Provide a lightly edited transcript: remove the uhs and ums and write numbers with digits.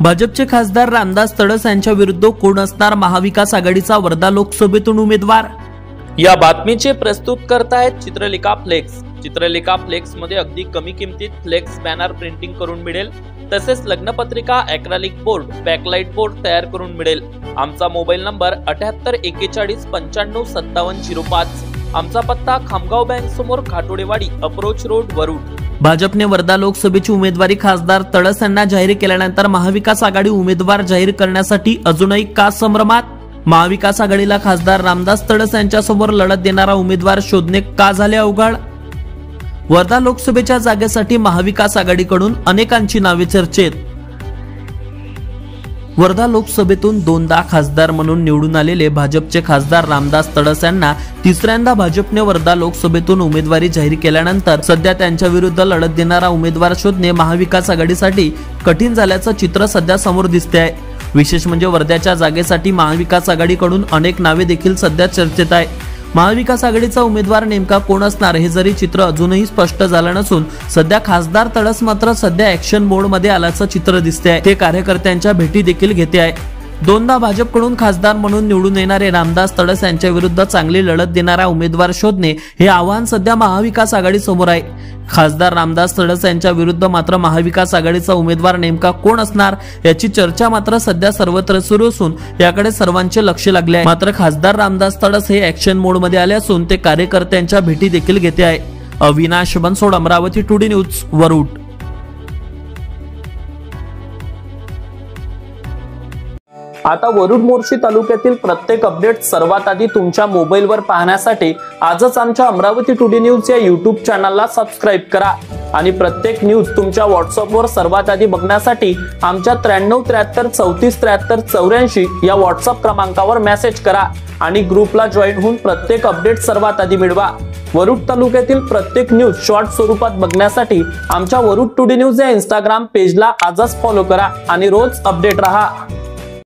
भाजपचे खासदार रामदास तडस यांच्या विरुद्ध कोण असणार महाविकास आघाडीचा वर्धा लोकसभेतून उमेदवार? या बातमीचे प्रस्तुत करतायत चित्रलेखा फ्लेक्स। चित्रलेखा फ्लेक्स मध्ये अगदी कमी किमतीत फ्लेक्स बॅनर प्रिंटिंग करून मिळेल, तसेच लग्नपत्रिका, ॲक्रेलिक बोर्ड, बॅकलाइट बोर्ड तयार करून मिळेल। आमचा मोबाईल नंबर 78 41 95 57 05। आमचा पत्ता खामगाव बँक समोर, खाटोडेवाडी अप्रोच रोड, वरुड। भाजपने वर्धा लोकसभेची उमेदवारी खासदार तडस यांना जाहीर केल्यानंतर महाविकास आघाडी उमेदवार जाहीर करण्यासाठी अजूनही का संभ्रमात? महाविकास आघाडीला खासदार रामदास तडस यांच्यासमोर लढत देणारा उमेदवार शोधणे का झाले अवघड? वर्धा लोकसभेच्या जागेसाठी महाविकास आघाडीकडून अनेकांची नावे चर्चेत। वर्धा लोकसभेतून दोनदा खासदार म्हणून निवडून आलेले भाजपचे खासदार रामदास तडस यांना तिसऱ्यांदा भाजपने वर्धा लोकसभेतून उमेदवारी जाहीर केल्यानंतर सध्या त्यांच्या विरुद्ध लढत देणारा उमेदवार शोधणे महाविकास आघाडीसाठी कठीण झाल्याचं चित्र सध्या समोर दिसते आहे। विशेष म्हणजे वर्ध्याच्या जागेसाठी महाविकास आघाडीकडून अनेक नावे देखील सध्या चर्चेत आहे। महाविकास आघाडीचा उमेदवार नेमका कोण असणार हे जरी चित्र अजूनही स्पष्ट झालं नसून सध्या खासदार तडस मात्र सध्या ऍक्शन मोड मध्ये आल्याचं चित्र दिसते आहे। ते कार्यकर्त्यांच्या भेटी देखील घेते आहे। दोनदा भाजपकडून खासदार म्हणून निवडून येणारे रामदास तडस यांच्या विरुद्ध चांगली लढत देणारा उमेदवार शोधणे हे आव्हान सध्या महाविकास आघाडी समोर आहे। खासदार रामदास तडस यांच्या विरुद्ध मात्र महाविकास आघाडीचा उमेदवार नेमका कोण असणार याची चर्चा मात्र सध्या सर्वत्र सुरू असून याकडे सर्वांचे लक्ष लागले आहे। मात्र खासदार रामदास तडस हे ऍक्शन मोड मध्ये आले असून ते कार्यकर्त्यांच्या भेटी देखील घेते आहे। Avinash Bansod, Amravati today news, Warud. आता वरुड मोर्शी तालुक्यातील प्रत्येक अपडेट सर्वात आधी तुमच्या मोबाईलवर पाहण्यासाठी आजच आमच्या अमरावती टुडे न्यूज या YouTube चॅनलला सबस्क्राइब करा आणि प्रत्येक न्यूज तुमच्या व्हॉट्सअपवर सर्वात आधी बघण्यासाठी आमच्या 93 73 34 73 84 या व्हॉट्सअप क्रमांकावर मेसेज करा आणि ग्रुपला जॉईन होऊन प्रत्येक अपडेट सर्वात आधी मिळवा। वरुड तालुक्यातील प्रत्येक न्यूज शॉर्ट स्वरूपात बघण्यासाठी आमच्या वरुड टुडे न्यूज या Instagram पेजला आजच फॉलो करा आणि रोज अपडेट रहा।